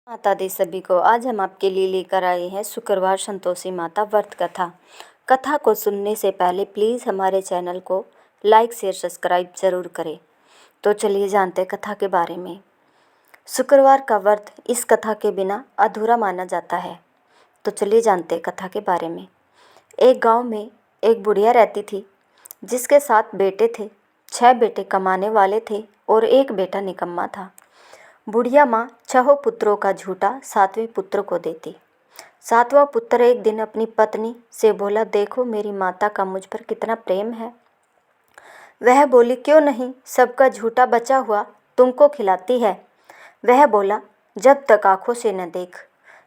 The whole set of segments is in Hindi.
माता दी सभी को। आज हम आपके लिए लेकर आए हैं शुक्रवार संतोषी माता व्रत कथा। कथा को सुनने से पहले प्लीज़ हमारे चैनल को लाइक शेयर सब्सक्राइब ज़रूर करें। तो चलिए जानते हैं कथा के बारे में। शुक्रवार का व्रत इस कथा के बिना अधूरा माना जाता है। तो चलिए जानते हैं कथा के बारे में। एक गांव में एक बुढ़िया रहती थी जिसके 7 बेटे थे। 6 बेटे कमाने वाले थे और एक बेटा निकम्मा था। बुढ़िया माँ 6 पुत्रों का झूठा 7वें पुत्र को देती। 7वां पुत्र एक दिन अपनी पत्नी से बोला, देखो मेरी माता का मुझ पर कितना प्रेम है। वह बोली, क्यों नहीं, सबका झूठा बचा हुआ तुमको खिलाती है। वह बोला, जब तक आंखों से न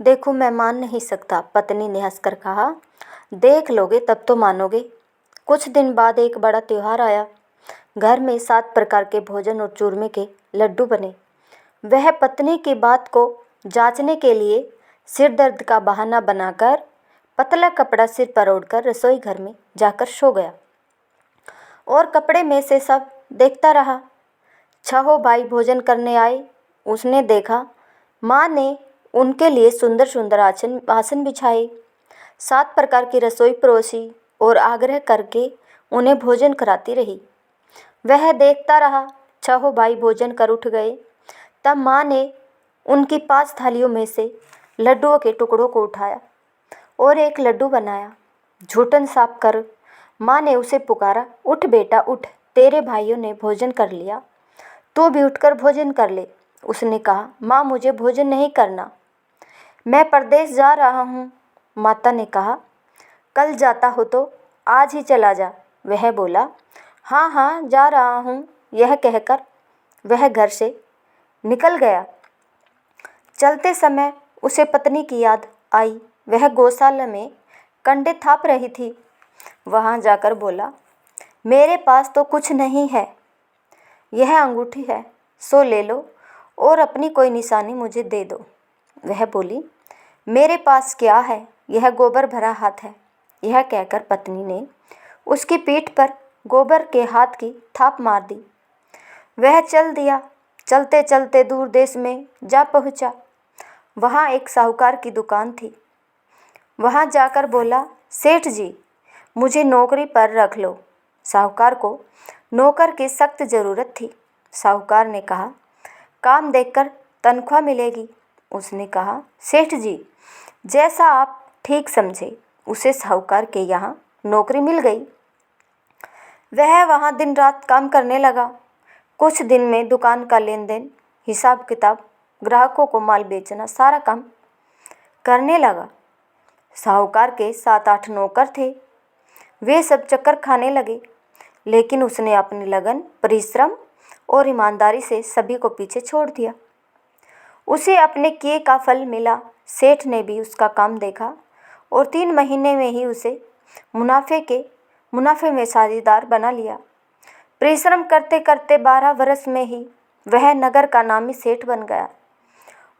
देखूं मैं मान नहीं सकता। पत्नी ने हंसकर कहा, देख लोगे तब तो मानोगे। कुछ दिन बाद एक बड़ा त्योहार आया। घर में 7 प्रकार के भोजन और चूरमे के लड्डू बने। वह पत्नी की बात को जांचने के लिए सिर दर्द का बहाना बनाकर पतला कपड़ा सिर पर ओढ़कर रसोई घर में जाकर सो गया और कपड़े में से सब देखता रहा। 6 भाई भोजन करने आए। उसने देखा माँ ने उनके लिए सुंदर सुंदर आसन बिछाए, 7 प्रकार की रसोई परोसी और आग्रह करके उन्हें भोजन कराती रही। वह देखता रहा। 6 भाई भोजन कर उठ गए। तब माँ ने उनकी 5 थालियों में से लड्डुओं के टुकड़ों को उठाया और एक लड्डू बनाया। झूठन साफ कर माँ ने उसे पुकारा, उठ बेटा उठ, तेरे भाइयों ने भोजन कर लिया, तू भी उठकर भोजन कर ले। उसने कहा, माँ मुझे भोजन नहीं करना, मैं परदेश जा रहा हूँ। माता ने कहा, कल जाता हो तो आज ही चला जा। वह बोला, हाँ हाँ जा रहा हूँ। यह कहकर वह घर से निकल गया। चलते समय उसे पत्नी की याद आई। वह गौशाला में कंडे थाप रही थी। वहां जाकर बोला, मेरे पास तो कुछ नहीं है, यह अंगूठी है, सो ले लो और अपनी कोई निशानी मुझे दे दो। वह बोली, मेरे पास क्या है, यह गोबर भरा हाथ है। यह कहकर पत्नी ने उसकी पीठ पर गोबर के हाथ की थाप मार दी। वह चल दिया। चलते चलते दूर देश में जा पहुंचा। वहां एक साहूकार की दुकान थी। वहां जाकर बोला, सेठ जी मुझे नौकरी पर रख लो। साहूकार को नौकर की सख्त ज़रूरत थी। साहूकार ने कहा, काम देखकर तनख्वाह मिलेगी। उसने कहा, सेठ जी जैसा आप ठीक समझे। उसे साहूकार के यहाँ नौकरी मिल गई। वह वहाँ दिन रात काम करने लगा। कुछ दिन में दुकान का लेन देन, हिसाब किताब, ग्राहकों को माल बेचना, सारा काम करने लगा। साहूकार के 7-8 नौकर थे। वे सब चक्कर खाने लगे, लेकिन उसने अपनी लगन, परिश्रम और ईमानदारी से सभी को पीछे छोड़ दिया। उसे अपने किए का फल मिला। सेठ ने भी उसका काम देखा और 3 महीने में ही उसे मुनाफे में साझेदार बना लिया। परिश्रम करते करते 12 वर्ष में ही वह नगर का नामी सेठ बन गया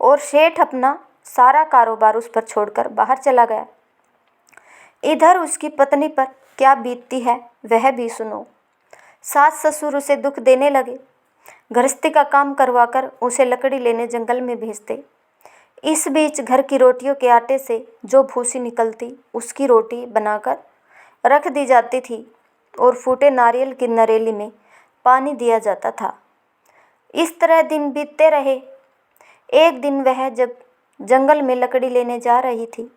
और सेठ अपना सारा कारोबार उस पर छोड़कर बाहर चला गया। इधर उसकी पत्नी पर क्या बीतती है वह भी सुनो। सास ससुर उसे दुख देने लगे। गृहस्थी का काम करवाकर उसे लकड़ी लेने जंगल में भेजते। इस बीच घर की रोटियों के आटे से जो भूसी निकलती उसकी रोटी बनाकर रख दी जाती थी और फूटे नारियल की नरेली में पानी दिया जाता था। इस तरह दिन बीतते रहे। एक दिन वह जब जंगल में लकड़ी लेने जा रही थी,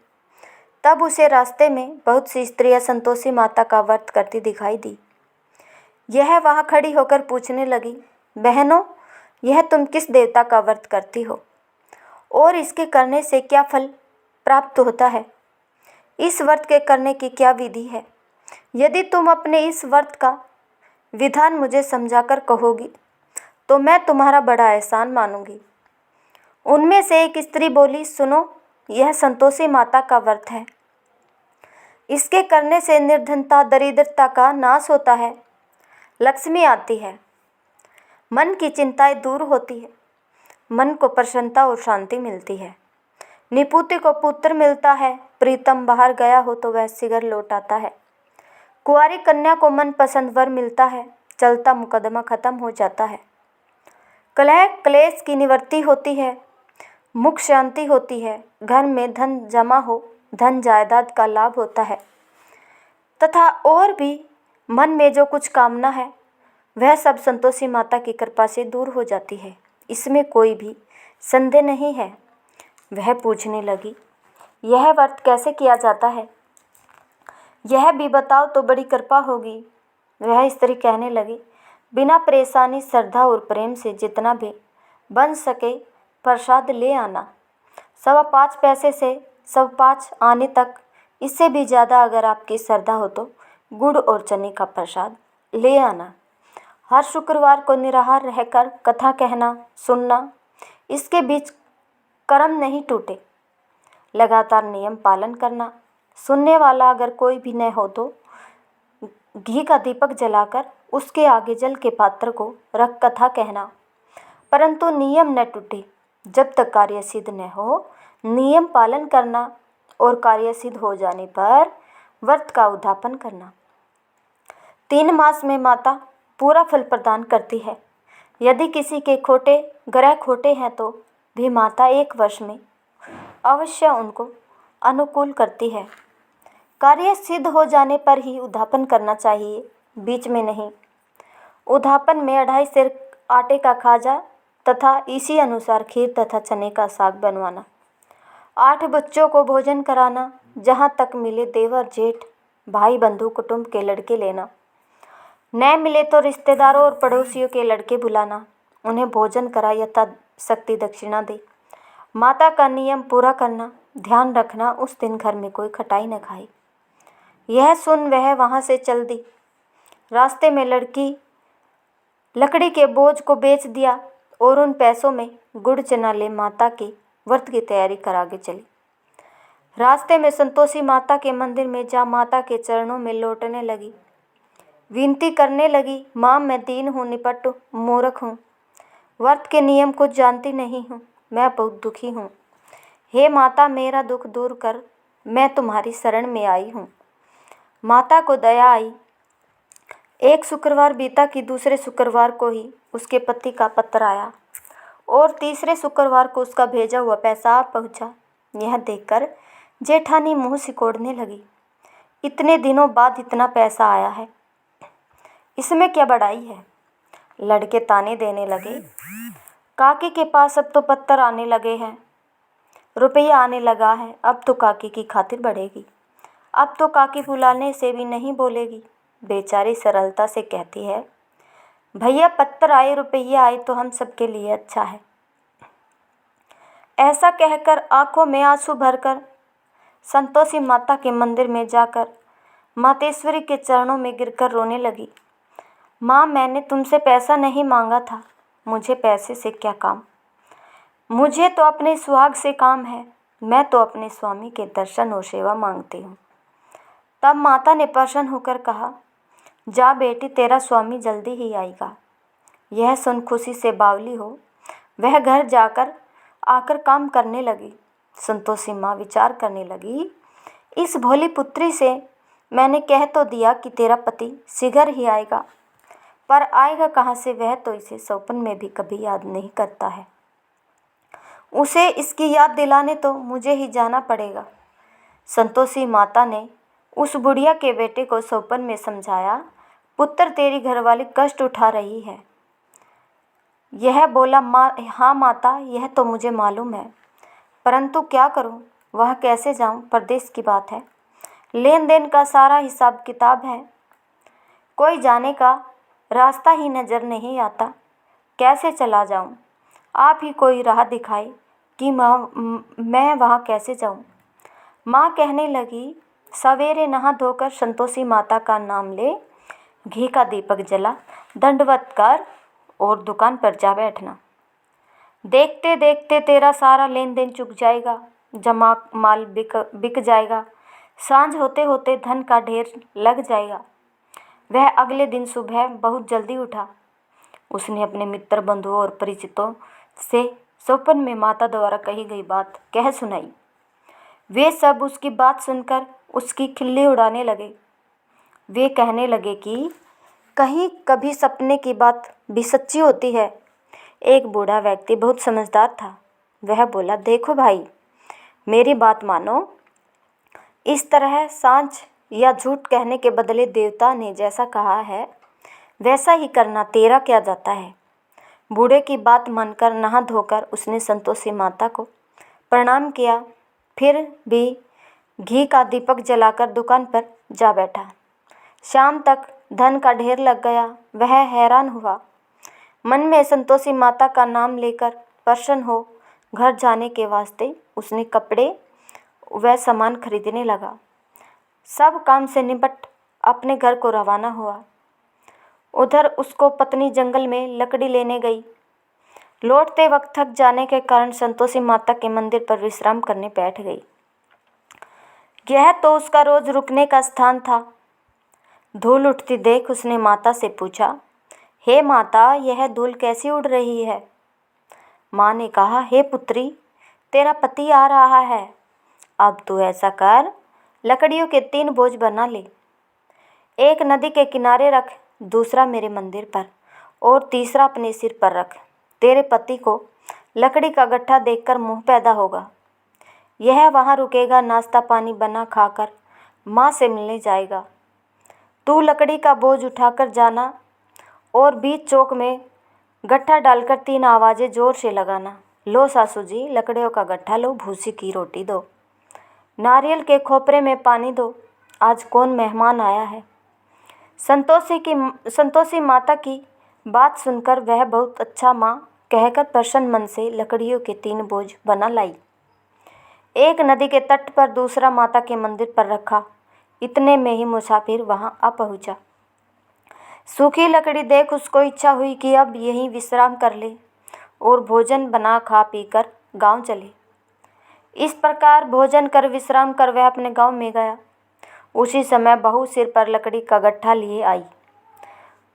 तब उसे रास्ते में बहुत सी स्त्रियां संतोषी माता का व्रत करती दिखाई दी। यह वहां खड़ी होकर पूछने लगी, बहनों यह तुम किस देवता का व्रत करती हो और इसके करने से क्या फल प्राप्त होता है? इस व्रत के करने की क्या विधि है? यदि तुम अपने इस व्रत का विधान मुझे समझाकर कहोगी तो मैं तुम्हारा बड़ा एहसान मानूंगी। उनमें से एक स्त्री बोली, सुनो यह संतोषी माता का व्रत है। इसके करने से निर्धनता, दरिद्रता का नाश होता है, लक्ष्मी आती है, मन की चिंताएं दूर होती है, मन को प्रसन्नता और शांति मिलती है, निपुति को पुत्र मिलता है, प्रीतम बाहर गया हो तो वह शीघ्र लौट आता है, कुंवारी कन्या को मनपसंद वर मिलता है, चलता मुकदमा खत्म हो जाता है, कलह क्लेश की निवृत्ति होती है, मुख शांति होती है, घर में धन जमा हो, धन जायदाद का लाभ होता है तथा और भी मन में जो कुछ कामना है वह सब संतोषी माता की कृपा से दूर हो जाती है। इसमें कोई भी संदेह नहीं है। वह पूछने लगी, यह व्रत कैसे किया जाता है? यह भी बताओ तो बड़ी कृपा होगी। वह स्त्री कहने लगी, बिना परेशानी, श्रद्धा और प्रेम से जितना भी बन सके प्रसाद ले आना। 5.25 पैसे से 5.25 आने तक, इससे भी ज़्यादा अगर आपकी श्रद्धा हो तो गुड़ और चने का प्रसाद ले आना। हर शुक्रवार को निराहार रहकर कथा कहना, सुनना, इसके बीच कर्म नहीं टूटे। लगातार नियम पालन करना। सुनने वाला अगर कोई भी न हो तो घी का दीपक जलाकर उसके आगे जल के पात्र को रख कथा कहना, परंतु नियम न टूटे जब तक कार्य सिद्ध न हो। नियम पालन करना और कार्य सिद्ध हो जाने पर व्रत का उद्यापन करना। 3 मास में माता पूरा फल प्रदान करती है। यदि किसी के ग्रह खोटे हैं तो भी माता 1 वर्ष में अवश्य उनको अनुकूल करती है। कार्य सिद्ध हो जाने पर ही उद्यापन करना चाहिए, बीच में नहीं। उद्यापन में 2.5 सेर आटे का खाजा तथा इसी अनुसार खीर तथा चने का साग बनवाना। 8 बच्चों को भोजन कराना। जहाँ तक मिले देवर जेठ भाई बंधु कुटुंब के लड़के लेना। न मिले तो रिश्तेदारों और पड़ोसियों के लड़के बुलाना, उन्हें भोजन करा यथाशक्ति दक्षिणा दे। माता का नियम पूरा करना। ध्यान रखना उस दिन घर में कोई खटाई न खाए। यह सुन वह वहाँ से चल दी। रास्ते में लकड़ी के बोझ को बेच दिया और उन पैसों में गुड़ चना ले माता की व्रत की तैयारी कर आगे चली। रास्ते में संतोषी माता के मंदिर में जा माता के चरणों में लौटने लगी। विनती करने लगी, माँ मैं दीन हूँ, निपट मूर्ख हूँ, व्रत के नियम कुछ जानती नहीं हूँ, मैं बहुत दुखी हूँ। हे माता मेरा दुख दूर कर, मैं तुम्हारी शरण में आई हूँ। माता को दया आई। एक शुक्रवार बीता कि दूसरे शुक्रवार को ही उसके पति का पत्र आया और तीसरे शुक्रवार को उसका भेजा हुआ पैसा आ पहुँचा। यह देखकर जेठानी मुँह सिकोड़ने लगी। इतने दिनों बाद इतना पैसा आया है, इसमें क्या बड़ाई है? लड़के ताने देने लगे, काकी के पास अब तो पत्थर आने लगे हैं, रुपया आने लगा है, अब तो काकी की खातिर बढ़ेगी। अब तो काकी बुलाने से भी नहीं बोलेगी। बेचारी सरलता से कहती है, भैया पत्थर आए रुपया आए तो हम सबके लिए अच्छा है। ऐसा कहकर आंखों में आंसू भरकर संतोषी माता के मंदिर में जाकर मातेश्वरी के चरणों में गिरकर रोने लगी। माँ मैंने तुमसे पैसा नहीं मांगा था, मुझे पैसे से क्या काम, मुझे तो अपने सुहाग से काम है, मैं तो अपने स्वामी के दर्शन और सेवा मांगती हूँ। तब माता ने प्रसन्न होकर कहा, जा बेटी तेरा स्वामी जल्दी ही आएगा। यह सुन खुशी से बावली हो वह घर जाकर आकर काम करने लगी। संतोषी माँ विचार करने लगी, इस भोली पुत्री से मैंने कह तो दिया कि तेरा पति शीघ्र ही आएगा, पर आएगा कहाँ से? वह तो इसे सपन में भी कभी याद नहीं करता है। उसे इसकी याद दिलाने तो मुझे ही जाना पड़ेगा। संतोषी माता ने उस बुढ़िया के बेटे को सपन में समझाया, पुत्र तेरी घरवाली कष्ट उठा रही है। यह बोला, हाँ माता यह तो मुझे मालूम है, परंतु क्या करूं, वह कैसे जाऊं, परदेश की बात है, लेन देन का सारा हिसाब किताब है, कोई जाने का रास्ता ही नज़र नहीं आता, कैसे चला जाऊं? आप ही कोई राह दिखाए कि मैं वहाँ कैसे जाऊं? माँ कहने लगी, सवेरे नहा धोकर संतोषी माता का नाम ले, घी का दीपक जला, दंडवत कर और दुकान पर जा बैठना। देखते देखते तेरा सारा लेन देन चुक जाएगा, जमा माल बिक जाएगा, सांझ होते होते धन का ढेर लग जाएगा। वह अगले दिन सुबह बहुत जल्दी उठा। उसने अपने मित्र बंधुओं और परिचितों से स्वप्न में माता द्वारा कही गई बात कह सुनाई। वे सब उसकी बात सुनकर उसकी खिल्ली उड़ाने लगे। वे कहने लगे कि कहीं कभी सपने की बात भी सच्ची होती है। एक बूढ़ा व्यक्ति बहुत समझदार था। वह बोला, देखो भाई, मेरी बात मानो। इस तरह सांझ या झूठ कहने के बदले देवता ने जैसा कहा है वैसा ही करना, तेरा क्या जाता है। बूढ़े की बात मानकर नहा धोकर उसने संतोषी माता को प्रणाम किया, फिर भी घी का दीपक जलाकर दुकान पर जा बैठा। शाम तक धन का ढेर लग गया। वह हैरान हुआ। मन में संतोषी माता का नाम लेकर प्रसन्न हो घर जाने के वास्ते उसने कपड़े व सामान खरीदने लगा। सब काम से निपट अपने घर को रवाना हुआ। उधर उसको पत्नी जंगल में लकड़ी लेने गई। लौटते वक्त थक जाने के कारण संतोषी माता के मंदिर पर विश्राम करने बैठ गई। यह तो उसका रोज रुकने का स्थान था। धूल उठती देख उसने माता से पूछा, हे माता, यह धूल कैसी उड़ रही है। माँ ने कहा, हे पुत्री, तेरा पति आ रहा है। अब तू ऐसा कर, लकड़ियों के 3 बोझ बना ले। एक नदी के किनारे रख, दूसरा मेरे मंदिर पर और तीसरा अपने सिर पर रख। तेरे पति को लकड़ी का गट्ठा देखकर मोह पैदा होगा। यह वहाँ रुकेगा, नाश्ता पानी बना खाकर माँ से मिलने जाएगा। तू लकड़ी का बोझ उठाकर जाना और बीच चौक में गट्ठा डालकर 3 आवाज़ें ज़ोर से लगाना। लो सासू जी, लकड़ियों का गट्ठा लो, भूसी की रोटी दो, नारियल के खोपरे में पानी दो, आज कौन मेहमान आया है। संतोषी माता की बात सुनकर वह बहुत अच्छा माँ कहकर प्रसन्न मन से लकड़ियों के 3 बोझ बना लाई। एक नदी के तट पर, दूसरा माता के मंदिर पर रखा। इतने में ही मुसाफिर वहाँ आ पहुँचा। सूखी लकड़ी देख उसको इच्छा हुई कि अब यहीं विश्राम कर ले और भोजन बना खा पीकर गांव चले। इस प्रकार भोजन कर विश्राम कर वह अपने गांव में गया। उसी समय बहू सिर पर लकड़ी का गट्ठा लिए आई।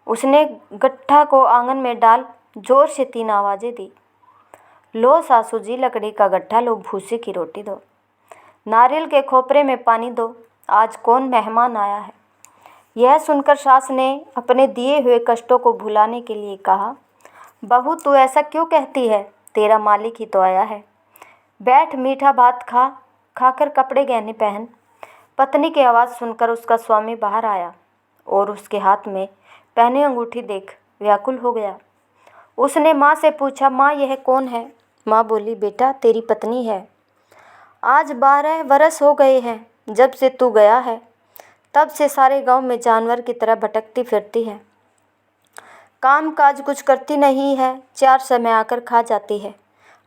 उसने गट्ठा को आंगन में डाल जोर से 3 आवाज़ें दी। लो सासू जी, लकड़ी का गट्ठा लो, भूसी की रोटी दो, नारियल के खोपरे में पानी दो, आज कौन मेहमान आया है। यह सुनकर सास ने अपने दिए हुए कष्टों को भुलाने के लिए कहा, बहू तू ऐसा क्यों कहती है, तेरा मालिक ही तो आया है। बैठ, मीठा भात खा, खाकर कपड़े गहने पहन। पत्नी की आवाज़ सुनकर उसका स्वामी बाहर आया और उसके हाथ में पहनी अंगूठी देख व्याकुल हो गया। उसने माँ से पूछा, माँ यह कौन है। माँ बोली, बेटा तेरी पत्नी है। आज 12 वर्ष हो गए हैं जब से तू गया है, तब से सारे गांव में जानवर की तरह भटकती फिरती है। काम काज कुछ करती नहीं है, 4 समय आकर खा जाती है।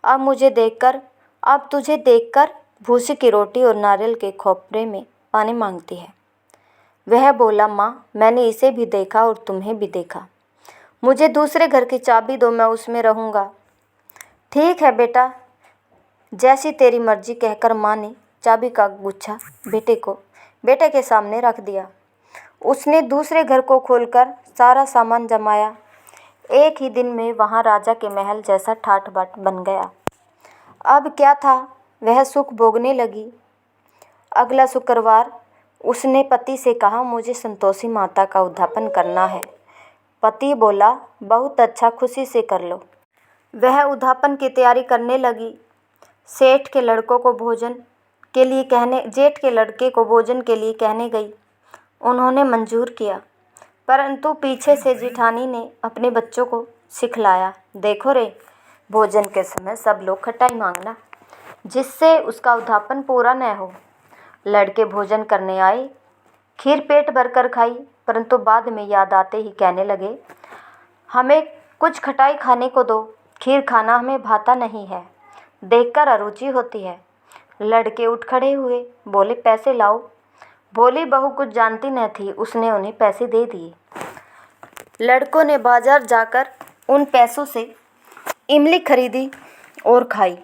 अब तुझे देखकर भूसी की रोटी और नारियल के खोपरे में पानी मांगती है। वह बोला, माँ मैंने इसे भी देखा और तुम्हें भी देखा। मुझे दूसरे घर की चाबी दो, मैं उसमें रहूँगा। ठीक है बेटा, जैसी तेरी मर्जी, कहकर माँ ने चाबी का गुच्छा बेटे के सामने रख दिया। उसने दूसरे घर को खोलकर सारा सामान जमाया। एक ही दिन में वहाँ राजा के महल जैसा ठाठ बाट बन गया। अब क्या था, वह सुख भोगने लगी। अगला शुक्रवार उसने पति से कहा, मुझे संतोषी माता का उद्यापन करना है। पति बोला, बहुत अच्छा, खुशी से कर लो। वह उद्यापन की तैयारी करने लगी। जेठ के लड़के को भोजन के लिए कहने गई। उन्होंने मंजूर किया, परंतु पीछे से जिठानी ने अपने बच्चों को सिखलाया, देखो रे, भोजन के समय सब लोग खटाई मांगना, जिससे उसका उद्यापन पूरा न हो। लड़के भोजन करने आए, खीर पेट भरकर खाई, परंतु बाद में याद आते ही कहने लगे, हमें कुछ खटाई खाने को दो, खीर खाना हमें भाता नहीं है, देखकर अरुचि होती है। लड़के उठ खड़े हुए, बोले, पैसे लाओ। भोली बहू कुछ जानती न थी, उसने उन्हें पैसे दे दिए। लड़कों ने बाजार जाकर उन पैसों से इमली खरीदी और खाई।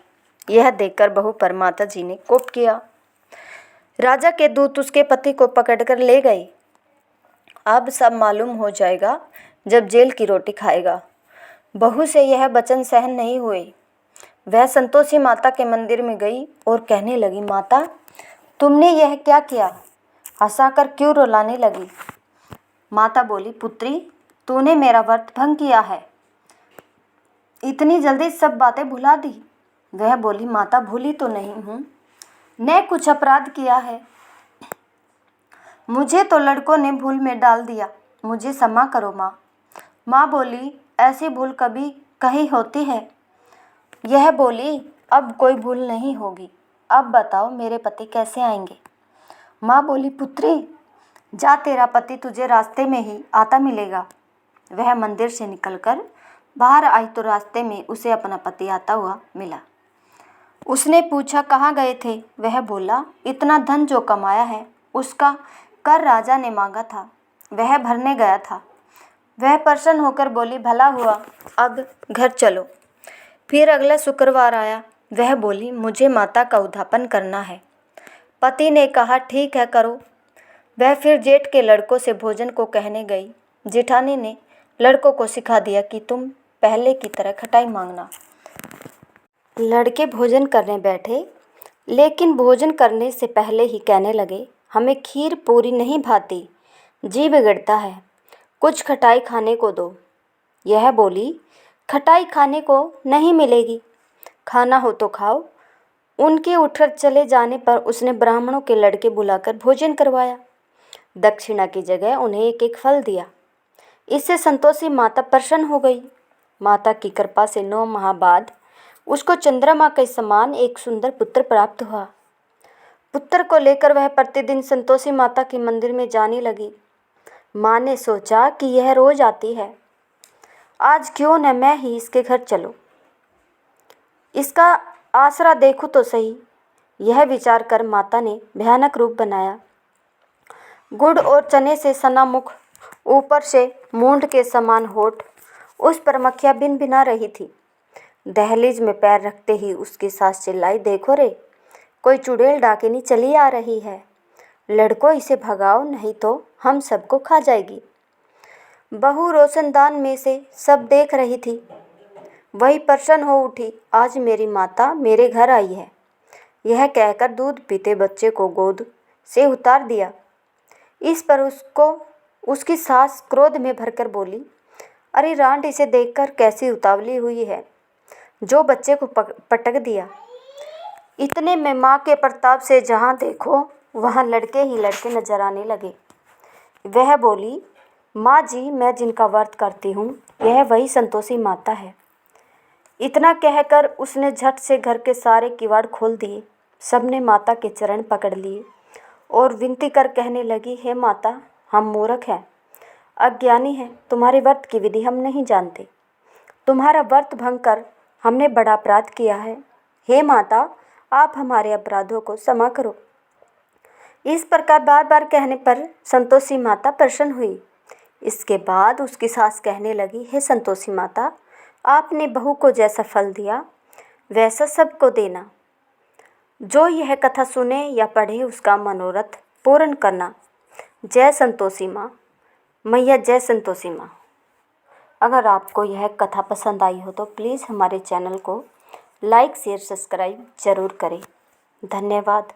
यह देखकर बहू पर माता जी ने कोप किया। राजा के दूत उसके पति को पकड़कर ले गए। अब सब मालूम हो जाएगा जब जेल की रोटी खाएगा। बहू से यह वचन सहन नहीं हुए। वह संतोषी माता के मंदिर में गई और कहने लगी, माता तुमने यह क्या किया, हंसाकर क्यों रुलाने लगी। माता बोली, पुत्री तूने मेरा व्रत भंग किया है, इतनी जल्दी सब बातें भुला दी। वह बोली, माता भूली तो नहीं हूँ, ने कुछ अपराध किया है, मुझे तो लड़कों ने भूल में डाल दिया, मुझे क्षमा करो माँ। माँ बोली, ऐसी भूल कभी कहीं होती है। यह बोली, अब कोई भूल नहीं होगी, अब बताओ मेरे पति कैसे आएंगे। माँ बोली, पुत्री जा, तेरा पति तुझे रास्ते में ही आता मिलेगा। वह मंदिर से निकलकर बाहर आई तो रास्ते में उसे अपना पति आता हुआ मिला। उसने पूछा, कहाँ गए थे। वह बोला, इतना धन जो कमाया है उसका कर राजा ने मांगा था, वह भरने गया था। वह प्रसन्न होकर बोली, भला हुआ, अब घर चलो। फिर अगला शुक्रवार आया। वह बोली, मुझे माता का उद्यापन करना है। पति ने कहा, ठीक है करो। वह फिर जेठ के लड़कों से भोजन को कहने गई। जेठानी ने लड़कों को सिखा दिया कि तुम पहले की तरह खटाई मांगना। लड़के भोजन करने बैठे, लेकिन भोजन करने से पहले ही कहने लगे, हमें खीर पूरी नहीं भाती, जी बिगड़ता है, कुछ खटाई खाने को दो। यह बोली, खटाई खाने को नहीं मिलेगी, खाना हो तो खाओ। उनके उठकर चले जाने पर उसने ब्राह्मणों के लड़के बुलाकर भोजन करवाया। दक्षिणा की जगह उन्हें एक एक फल दिया। इससे संतोषी माता प्रसन्न हो गई। माता की कृपा से 9 माह बाद उसको चंद्रमा के समान एक सुंदर पुत्र प्राप्त हुआ। पुत्र को लेकर वह प्रतिदिन संतोषी माता के मंदिर में जाने लगी। माँ ने सोचा कि यह रोज आती है, आज क्यों न मैं ही इसके घर चलूं, इसका आसरा देखूं तो सही। यह विचार कर माता ने भयानक रूप बनाया। गुड़ और चने से सना मुख, ऊपर से मूंड के समान होठ, उस पर मक्खियाँ भिन भिना रही थी। दहलीज में पैर रखते ही उसकी सास चिल्लाई, देखो रे, कोई चुड़ैल डाकिनी चली आ रही है, लड़कों इसे भगाओ नहीं तो हम सबको खा जाएगी। बहू रोशनदान में से सब देख रही थी। वही प्रसन्न हो उठी, आज मेरी माता मेरे घर आई है। यह कहकर दूध पीते बच्चे को गोद से उतार दिया। इस पर उसकी सास क्रोध में भरकर बोली, अरे रांड, इसे देखकर कैसी उतावली हुई है, जो बच्चे को पटक दिया। इतने में माँ के प्रताप से जहाँ देखो वहाँ लड़के ही लड़के नजर आने लगे। वह बोली, माँ जी, मैं जिनका व्रत करती हूँ यह वही संतोषी माता है। इतना कहकर उसने झट से घर के सारे किवाड़ खोल दिए। सबने माता के चरण पकड़ लिए और विनती कर कहने लगी, हे माता, हम मूर्ख हैं, अज्ञानी हैं, तुम्हारे व्रत की विधि हम नहीं जानते, तुम्हारा व्रत भंग कर हमने बड़ा अपराध किया है। हे माता, आप हमारे अपराधों को क्षमा करो। इस प्रकार बार बार कहने पर संतोषी माता प्रसन्न हुई। इसके बाद उसकी सास कहने लगी, हे संतोषी माता, आपने बहू को जैसा फल दिया वैसा सबको देना। जो यह कथा सुने या पढ़े उसका मनोरथ पूर्ण करना। जय संतोषी माँ, मैया जय संतोषी माँ। अगर आपको यह कथा पसंद आई हो तो प्लीज़ हमारे चैनल को लाइक शेयर सब्सक्राइब ज़रूर करें। धन्यवाद।